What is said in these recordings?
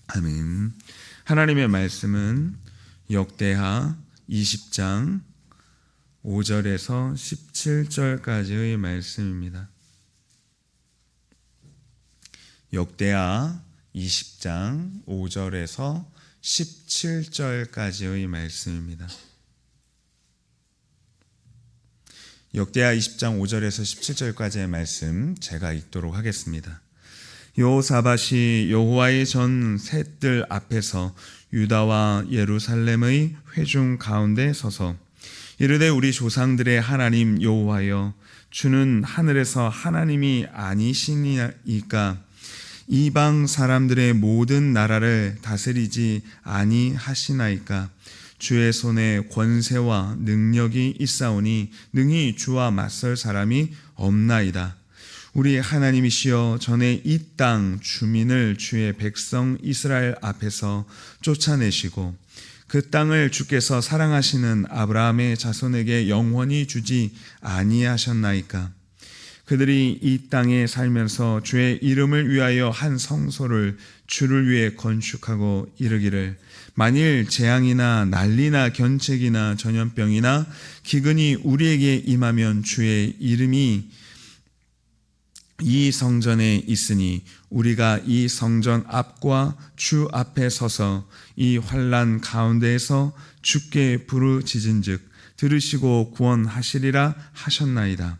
아멘. 하나님의 말씀은 역대하 20장 5절에서 17절까지의 말씀입니다. 역대하 20장 5절에서 17절까지의 말씀입니다. 역대하 20장 5절에서 17절까지의 말씀 제가 읽도록 하겠습니다. 여호사밧이 여호와의 전 셋들 앞에서 유다와 예루살렘의 회중 가운데 서서 이르되 우리 조상들의 하나님 여호와여, 주는 하늘에서 하나님이 아니시니까 이방 사람들의 모든 나라를 다스리지 아니하시나이까. 주의 손에 권세와 능력이 있사오니 능히 주와 맞설 사람이 없나이다. 우리 하나님이시여, 전에 이 땅 주민을 주의 백성 이스라엘 앞에서 쫓아내시고 그 땅을 주께서 사랑하시는 아브라함의 자손에게 영원히 주지 아니하셨나이까. 그들이 이 땅에 살면서 주의 이름을 위하여 한 성소를 주를 위해 건축하고 이르기를, 만일 재앙이나 난리나 견책이나 전염병이나 기근이 우리에게 임하면 주의 이름이 이 성전에 있으니 우리가 이 성전 앞과 주 앞에 서서 이 환난 가운데에서 주께 부르짖은즉 들으시고 구원하시리라 하셨나이다.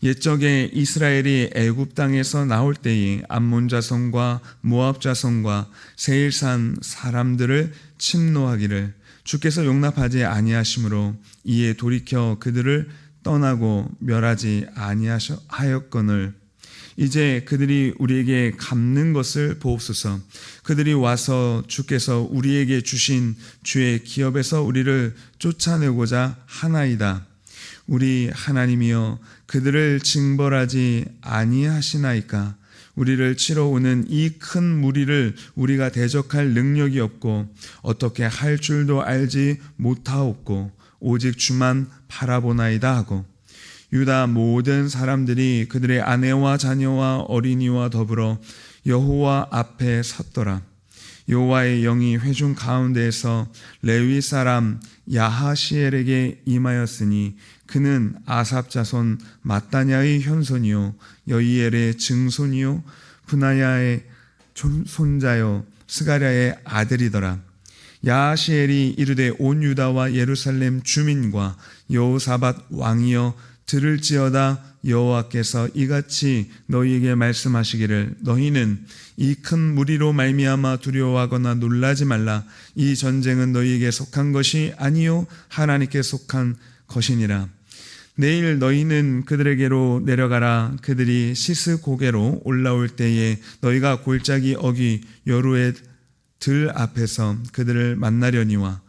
옛적에 이스라엘이 애굽 땅에서 나올 때에 암몬 자손과 모압 자손과 세일산 사람들을 침노하기를 주께서 용납하지 아니하심으로 이에 돌이켜 그들을 떠나고 멸하지 아니하였거늘 이제 그들이 우리에게 갚는 것을 보옵소서. 그들이 와서 주께서 우리에게 주신 주의 기업에서 우리를 쫓아내고자 하나이다. 우리 하나님이여, 그들을 징벌하지 아니하시나이까. 우리를 치러 오는 이 큰 무리를 우리가 대적할 능력이 없고 어떻게 할 줄도 알지 못하옵고 오직 주만 바라보나이다 하고, 유다 모든 사람들이 그들의 아내와 자녀와 어린이와 더불어 여호와 앞에 섰더라. 여호와의 영이 회중 가운데에서 레위 사람 야하시엘에게 임하였으니 그는 아삽 자손 마따냐의 현손이요 여이엘의 증손이요 분하야의 손자요 스가랴의 아들이더라. 야하시엘이 이르되 온 유다와 예루살렘 주민과 여호사밧 왕이여 들을지어다. 여호와께서 이같이 너희에게 말씀하시기를, 너희는 이 큰 무리로 말미암아 두려워하거나 놀라지 말라. 이 전쟁은 너희에게 속한 것이 아니요 하나님께 속한 것이니라. 내일 너희는 그들에게로 내려가라. 그들이 시스 고개로 올라올 때에 너희가 골짜기 어기 여루의 들 앞에서 그들을 만나려니와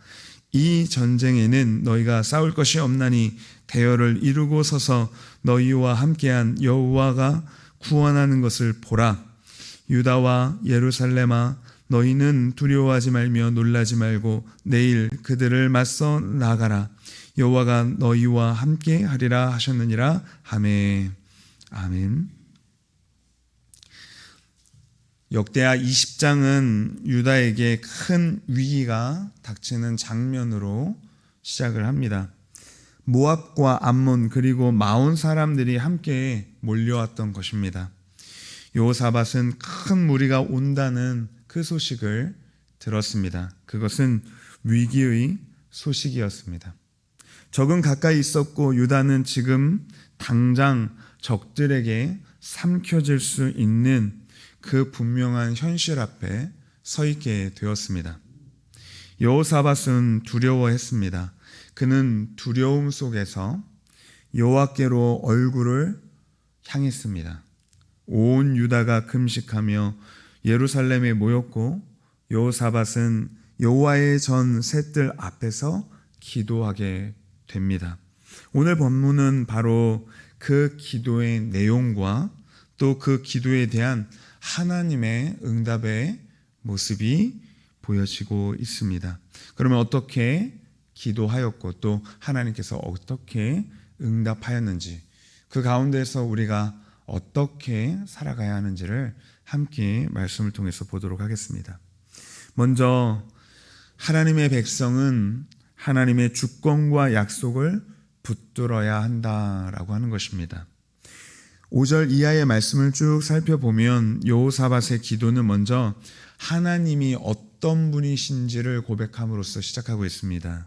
이 전쟁에는 너희가 싸울 것이 없나니 대열을 이루고 서서 너희와 함께한 여호와가 구원하는 것을 보라. 유다와 예루살렘아, 너희는 두려워하지 말며 놀라지 말고 내일 그들을 맞서 나가라. 여호와가 너희와 함께 하리라 하셨느니라. 아멘. 아멘. 역대하 20장은 유다에게 큰 위기가 닥치는 장면으로 시작을 합니다. 모압과 암몬 그리고 마온 사람들이 함께 몰려왔던 것입니다. 여호사밧은 큰 무리가 온다는 그 소식을 들었습니다. 그것은 위기의 소식이었습니다. 적은 가까이 있었고 유다는 지금 당장 적들에게 삼켜질 수 있는 그 분명한 현실 앞에 서 있게 되었습니다. 여호사밧은 두려워했습니다. 그는 두려움 속에서 여호와께로 얼굴을 향했습니다. 온 유다가 금식하며 예루살렘에 모였고 여호사밧은 여호와의 전 셋들 앞에서 기도하게 됩니다. 오늘 본문은 바로 그 기도의 내용과 또 그 기도에 대한 하나님의 응답의 모습이 보여지고 있습니다. 그러면 어떻게 기도하였고 또 하나님께서 어떻게 응답하였는지, 그 가운데서 우리가 어떻게 살아가야 하는지를 함께 말씀을 통해서 보도록 하겠습니다. 먼저 하나님의 백성은 하나님의 주권과 약속을 붙들어야 한다라고 하는 것입니다. 5절 이하의 말씀을 쭉 살펴보면 여호사밧의 기도는 먼저 하나님이 어떤 분이신지를 고백함으로써 시작하고 있습니다.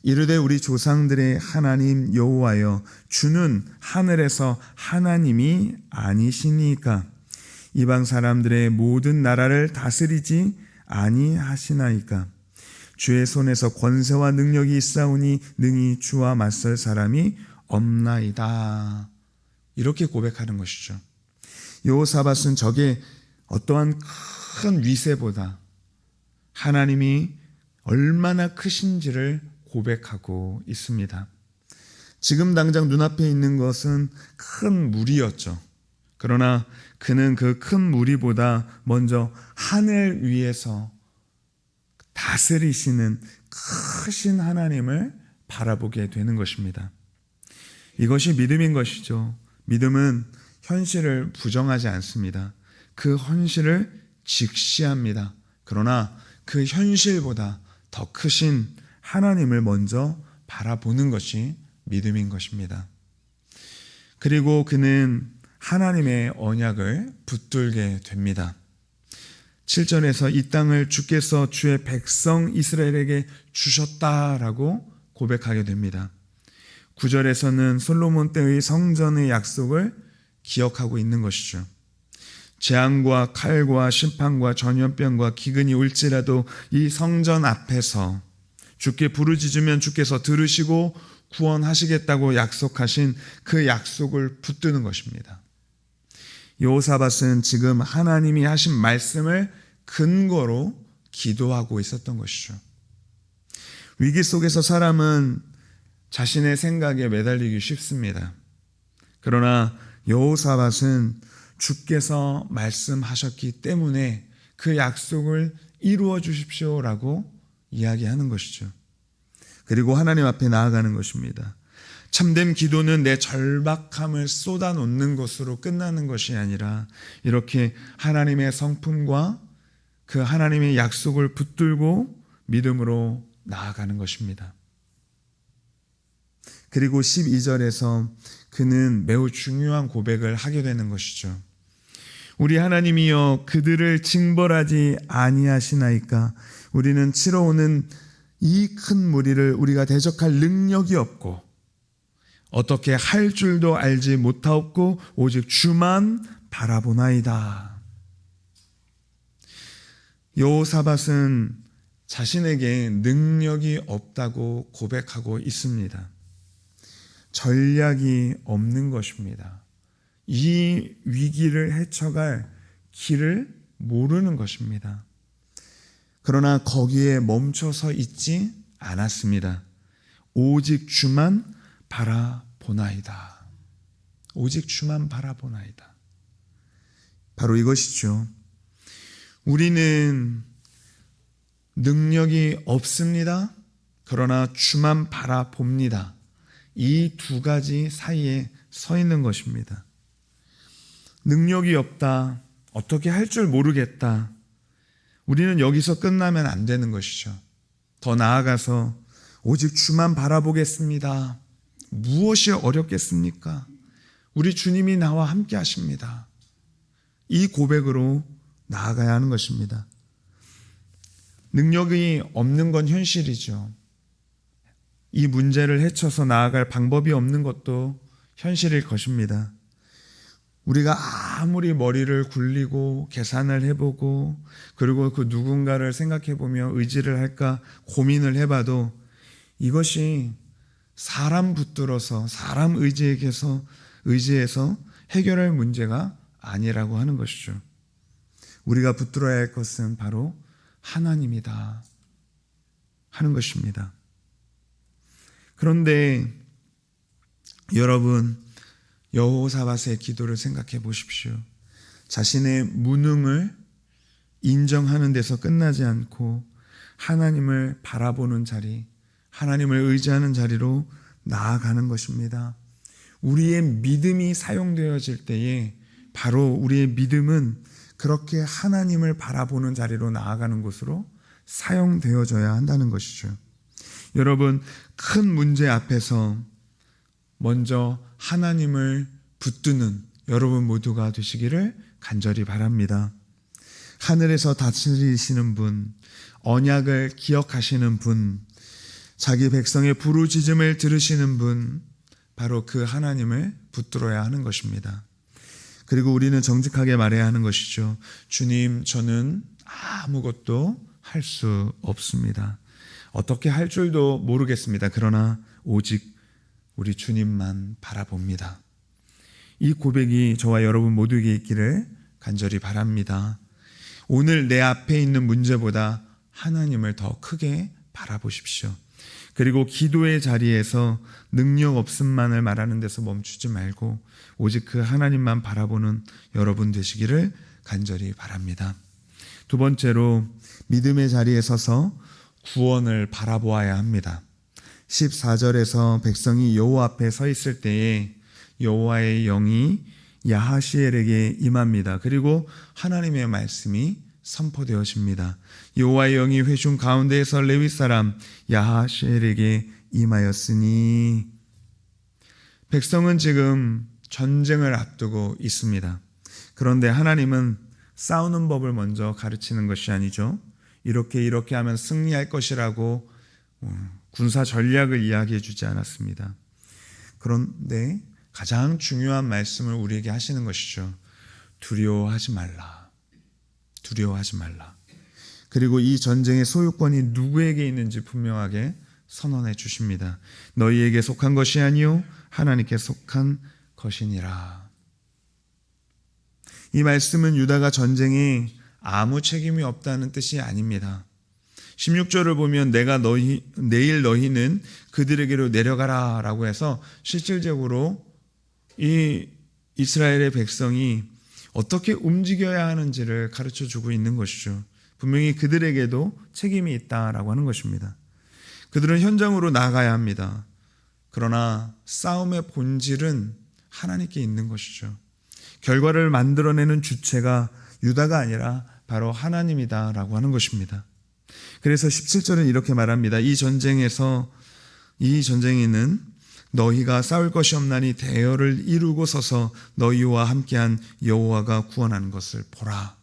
이르되 우리 조상들의 하나님 여호와여, 주는 하늘에서 하나님이 아니시니까 이방 사람들의 모든 나라를 다스리지 아니하시나이까. 주의 손에서 권세와 능력이 있사오니 능히 주와 맞설 사람이 없나이다. 이렇게 고백하는 것이죠. 여호사밧은 적의 어떠한 큰 위세보다 하나님이 얼마나 크신지를 고백하고 있습니다. 지금 당장 눈앞에 있는 것은 큰 무리였죠. 그러나 그는 그 큰 무리보다 먼저 하늘 위에서 다스리시는 크신 하나님을 바라보게 되는 것입니다. 이것이 믿음인 것이죠. 믿음은 현실을 부정하지 않습니다. 그 현실을 직시합니다. 그러나 그 현실보다 더 크신 하나님을 먼저 바라보는 것이 믿음인 것입니다. 그리고 그는 하나님의 언약을 붙들게 됩니다. 7절에서 이 땅을 주께서 주의 백성 이스라엘에게 주셨다라고 고백하게 됩니다. 9절에서는 솔로몬 때의 성전의 약속을 기억하고 있는 것이죠. 재앙과 칼과 심판과 전염병과 기근이 올지라도 이 성전 앞에서 주께 부르짖으면 주께서 들으시고 구원하시겠다고 약속하신 그 약속을 붙드는 것입니다. 여호사밧은 지금 하나님이 하신 말씀을 근거로 기도하고 있었던 것이죠. 위기 속에서 사람은 자신의 생각에 매달리기 쉽습니다. 그러나 여호사밧은 주께서 말씀하셨기 때문에 그 약속을 이루어 주십시오라고 이야기하는 것이죠. 그리고 하나님 앞에 나아가는 것입니다. 참된 기도는 내 절박함을 쏟아놓는 것으로 끝나는 것이 아니라 이렇게 하나님의 성품과 그 하나님의 약속을 붙들고 믿음으로 나아가는 것입니다. 그리고 12절에서 그는 매우 중요한 고백을 하게 되는 것이죠. 우리 하나님이여, 그들을 징벌하지 아니하시나이까. 우리는 치러오는 이 큰 무리를 우리가 대적할 능력이 없고 어떻게 할 줄도 알지 못하옵고 오직 주만 바라보나이다. 여호사밧은 자신에게 능력이 없다고 고백하고 있습니다. 전략이 없는 것입니다. 이 위기를 헤쳐갈 길을 모르는 것입니다. 그러나 거기에 멈춰서 있지 않았습니다. 오직 주만 바라보나이다. 오직 주만 바라보나이다. 바로 이것이죠. 우리는 능력이 없습니다. 그러나 주만 바라봅니다. 이 두 가지 사이에 서 있는 것입니다. 능력이 없다. 어떻게 할 줄 모르겠다. 우리는 여기서 끝나면 안 되는 것이죠. 더 나아가서 오직 주만 바라보겠습니다. 무엇이 어렵겠습니까? 우리 주님이 나와 함께 하십니다. 이 고백으로 나아가야 하는 것입니다. 능력이 없는 건 현실이죠. 이 문제를 헤쳐서 나아갈 방법이 없는 것도 현실일 것입니다. 우리가 아무리 머리를 굴리고 계산을 해보고 그리고 그 누군가를 생각해보며 의지를 할까 고민을 해봐도 이것이 사람 붙들어서 사람 의지해서 해결할 문제가 아니라고 하는 것이죠. 우리가 붙들어야 할 것은 바로 하나님이다 하는 것입니다. 그런데 여러분, 여호사밧의 기도를 생각해 보십시오. 자신의 무능을 인정하는 데서 끝나지 않고 하나님을 바라보는 자리, 하나님을 의지하는 자리로 나아가는 것입니다. 우리의 믿음이 사용되어질 때에 바로 우리의 믿음은 그렇게 하나님을 바라보는 자리로 나아가는 것으로 사용되어져야 한다는 것이죠. 여러분, 큰 문제 앞에서 먼저 하나님을 붙드는 여러분 모두가 되시기를 간절히 바랍니다. 하늘에서 다스리시는 분, 언약을 기억하시는 분, 자기 백성의 부르짖음을 들으시는 분, 바로 그 하나님을 붙들어야 하는 것입니다. 그리고 우리는 정직하게 말해야 하는 것이죠. 주님, 저는 아무것도 할 수 없습니다. 어떻게 할 줄도 모르겠습니다. 그러나 오직 우리 주님만 바라봅니다. 이 고백이 저와 여러분 모두에게 있기를 간절히 바랍니다. 오늘 내 앞에 있는 문제보다 하나님을 더 크게 바라보십시오. 그리고 기도의 자리에서 능력 없음만을 말하는 데서 멈추지 말고 오직 그 하나님만 바라보는 여러분 되시기를 간절히 바랍니다. 두 번째로 믿음의 자리에 서서 구원을 바라보아야 합니다. 14절에서 백성이 여호와 앞에 서 있을 때에 여호와의 영이 야하시엘에게 임합니다. 그리고 하나님의 말씀이 선포되어집니다. 여호와의 영이 회중 가운데에서 레위 사람 야하시엘에게 임하였으니, 백성은 지금 전쟁을 앞두고 있습니다. 그런데 하나님은 싸우는 법을 먼저 가르치는 것이 아니죠. 이렇게 하면 승리할 것이라고 군사 전략을 이야기해 주지 않았습니다. 그런데 가장 중요한 말씀을 우리에게 하시는 것이죠. 두려워하지 말라. 두려워하지 말라. 그리고 이 전쟁의 소유권이 누구에게 있는지 분명하게 선언해 주십니다. 너희에게 속한 것이 아니요 하나님께 속한 것이니라. 이 말씀은 유다가 전쟁에 아무 책임이 없다는 뜻이 아닙니다. 16절을 보면 내일 너희는 그들에게로 내려가라 라고 해서 실질적으로 이 이스라엘의 백성이 어떻게 움직여야 하는지를 가르쳐 주고 있는 것이죠. 분명히 그들에게도 책임이 있다라고 하는 것입니다. 그들은 현장으로 나가야 합니다. 그러나 싸움의 본질은 하나님께 있는 것이죠. 결과를 만들어내는 주체가 유다가 아니라 바로 하나님이다라고 하는 것입니다. 그래서 17절은 이렇게 말합니다. 이 전쟁에는 너희가 싸울 것이 없나니 대열을 이루고 서서 너희와 함께한 여호와가 구원하는 것을 보라.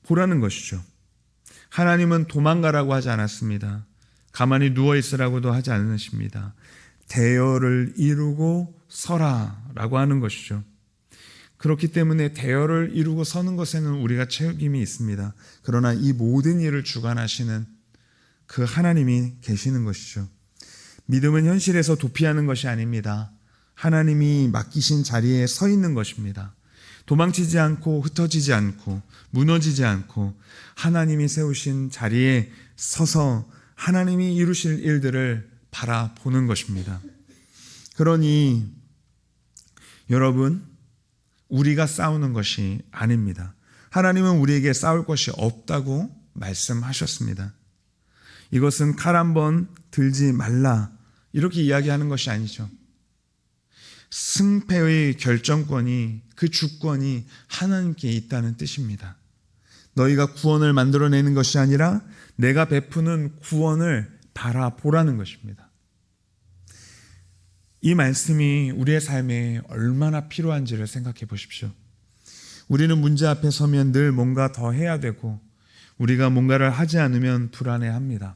보라는 것이죠. 하나님은 도망가라고 하지 않았습니다. 가만히 누워있으라고도 하지 않으십니다. 대열을 이루고 서라라고 하는 것이죠. 그렇기 때문에 대열을 이루고 서는 것에는 우리가 책임이 있습니다. 그러나 이 모든 일을 주관하시는 그 하나님이 계시는 것이죠. 믿음은 현실에서 도피하는 것이 아닙니다. 하나님이 맡기신 자리에 서 있는 것입니다. 도망치지 않고 흩어지지 않고 무너지지 않고 하나님이 세우신 자리에 서서 하나님이 이루실 일들을 바라보는 것입니다. 그러니 여러분, 우리가 싸우는 것이 아닙니다. 하나님은 우리에게 싸울 것이 없다고 말씀하셨습니다. 이것은 칼 한 번 들지 말라 이렇게 이야기하는 것이 아니죠. 승패의 결정권이, 그 주권이 하나님께 있다는 뜻입니다. 너희가 구원을 만들어내는 것이 아니라 내가 베푸는 구원을 바라보라는 것입니다. 이 말씀이 우리의 삶에 얼마나 필요한지를 생각해 보십시오. 우리는 문제 앞에 서면 늘 뭔가 더 해야 되고 우리가 뭔가를 하지 않으면 불안해합니다.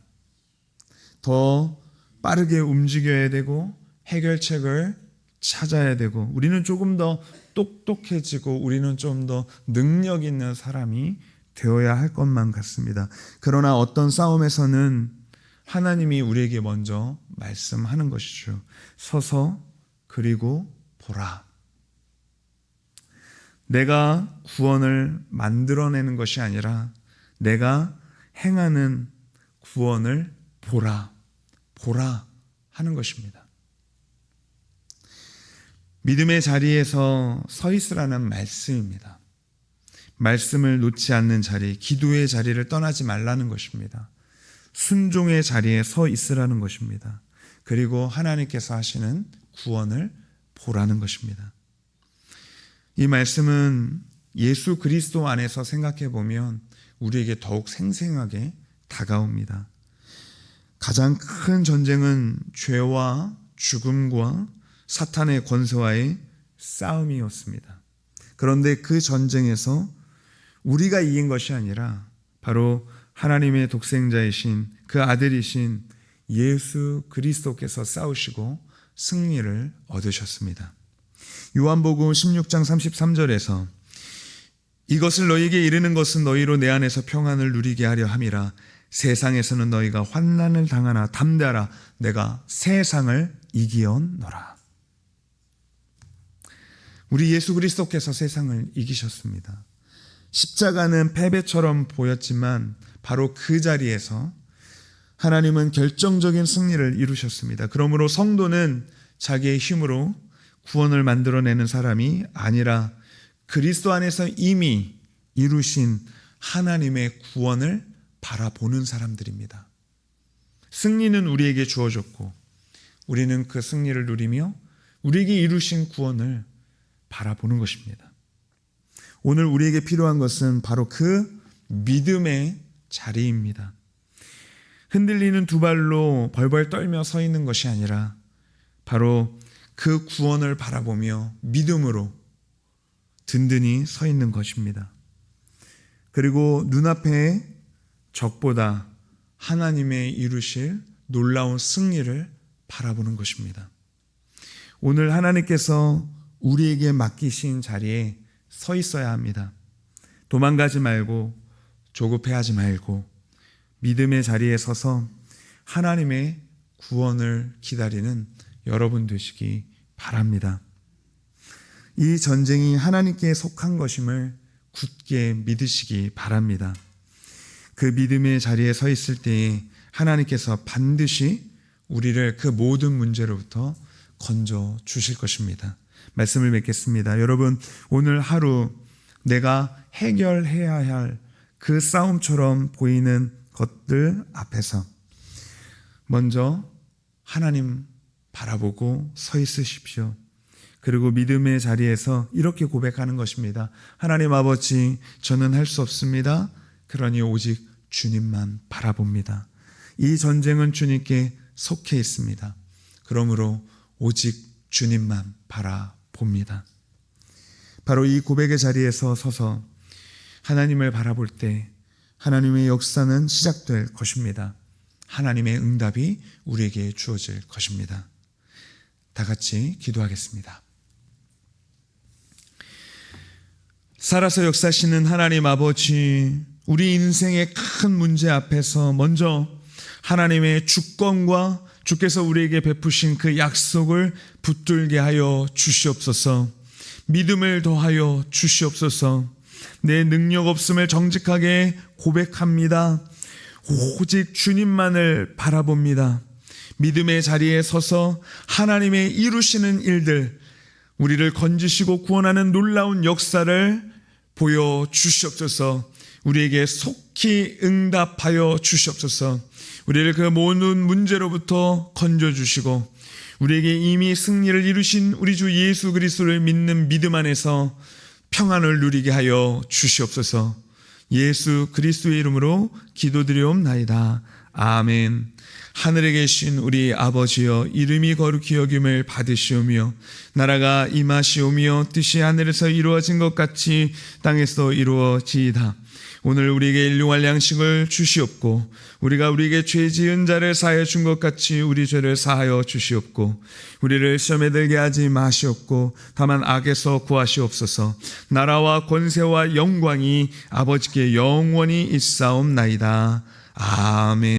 더 빠르게 움직여야 되고 해결책을 찾아야 되고 우리는 조금 더 똑똑해지고 우리는 좀 더 능력 있는 사람이 되어야 할 것만 같습니다. 그러나 어떤 싸움에서는 하나님이 우리에게 먼저 말씀하는 것이죠. 서서 그리고 보라. 내가 구원을 만들어내는 것이 아니라 내가 행하는 구원을 보라 하는 것입니다. 믿음의 자리에서 서 있으라는 말씀입니다. 말씀을 놓지 않는 자리, 기도의 자리를 떠나지 말라는 것입니다. 순종의 자리에 서 있으라는 것입니다. 그리고 하나님께서 하시는 구원을 보라는 것입니다. 이 말씀은 예수 그리스도 안에서 생각해 보면 우리에게 더욱 생생하게 다가옵니다. 가장 큰 전쟁은 죄와 죽음과 사탄의 권세와의 싸움이었습니다. 그런데 그 전쟁에서 우리가 이긴 것이 아니라 바로 하나님의 독생자이신 그 아들이신 예수 그리스도께서 싸우시고 승리를 얻으셨습니다. 요한복음 16장 33절에서 이것을 너희에게 이르는 것은 너희로 내 안에서 평안을 누리게 하려 함이라. 세상에서는 너희가 환난을 당하나 담대하라. 내가 세상을 이기었노라. 우리 예수 그리스도께서 세상을 이기셨습니다. 십자가는 패배처럼 보였지만 바로 그 자리에서 하나님은 결정적인 승리를 이루셨습니다. 그러므로 성도는 자기의 힘으로 구원을 만들어내는 사람이 아니라 그리스도 안에서 이미 이루신 하나님의 구원을 바라보는 사람들입니다. 승리는 우리에게 주어졌고 우리는 그 승리를 누리며 우리에게 이루신 구원을 바라보는 것입니다. 오늘 우리에게 필요한 것은 바로 그 믿음의 자리입니다. 흔들리는 두 발로 벌벌 떨며 서 있는 것이 아니라 바로 그 구원을 바라보며 믿음으로 든든히 서 있는 것입니다. 그리고 눈앞에 적보다 하나님의 이루실 놀라운 승리를 바라보는 것입니다. 오늘 하나님께서 우리에게 맡기신 자리에 서 있어야 합니다. 도망가지 말고 조급해하지 말고 믿음의 자리에 서서 하나님의 구원을 기다리는 여러분 되시기 바랍니다. 이 전쟁이 하나님께 속한 것임을 굳게 믿으시기 바랍니다. 그 믿음의 자리에 서 있을 때에 하나님께서 반드시 우리를 그 모든 문제로부터 건져 주실 것입니다. 말씀을 맺겠습니다. 여러분, 오늘 하루 내가 해결해야 할 그 싸움처럼 보이는 것들 앞에서 먼저 하나님 바라보고 서 있으십시오. 그리고 믿음의 자리에서 이렇게 고백하는 것입니다. 하나님 아버지, 저는 할 수 없습니다. 그러니 오직 주님만 바라봅니다. 이 전쟁은 주님께 속해 있습니다. 그러므로 오직 주님만 바라봅니다. 바로 이 고백의 자리에서 서서 하나님을 바라볼 때 하나님의 역사는 시작될 것입니다. 하나님의 응답이 우리에게 주어질 것입니다. 다 같이 기도하겠습니다. 살아서 역사하시는 하나님 아버지, 우리 인생의 큰 문제 앞에서 먼저 하나님의 주권과 주께서 우리에게 베푸신 그 약속을 붙들게 하여 주시옵소서. 믿음을 더하여 주시옵소서. 내 능력 없음을 정직하게 고백합니다. 오직 주님만을 바라봅니다. 믿음의 자리에 서서 하나님의 이루시는 일들, 우리를 건지시고 구원하는 놀라운 역사를 보여주시옵소서. 우리에게 속히 응답하여 주시옵소서. 우리를 그 모든 문제로부터 건져주시고 우리에게 이미 승리를 이루신 우리 주 예수 그리스도를 믿는 믿음 안에서 평안을 누리게 하여 주시옵소서. 예수 그리스도의 이름으로 기도드리옵나이다. 아멘. 하늘에 계신 우리 아버지여, 이름이 거룩히 여김을 받으시오며 나라가 임하시오며 뜻이 하늘에서 이루어진 것 같이 땅에서 이루어지이다. 오늘 우리에게 일용할 양식을 주시옵고 우리가 우리에게 죄 지은 자를 사하여 준 것 같이 우리 죄를 사하여 주시옵고 우리를 시험에 들게 하지 마시옵고 다만 악에서 구하시옵소서. 나라와 권세와 영광이 아버지께 영원히 있사옵나이다. 아멘.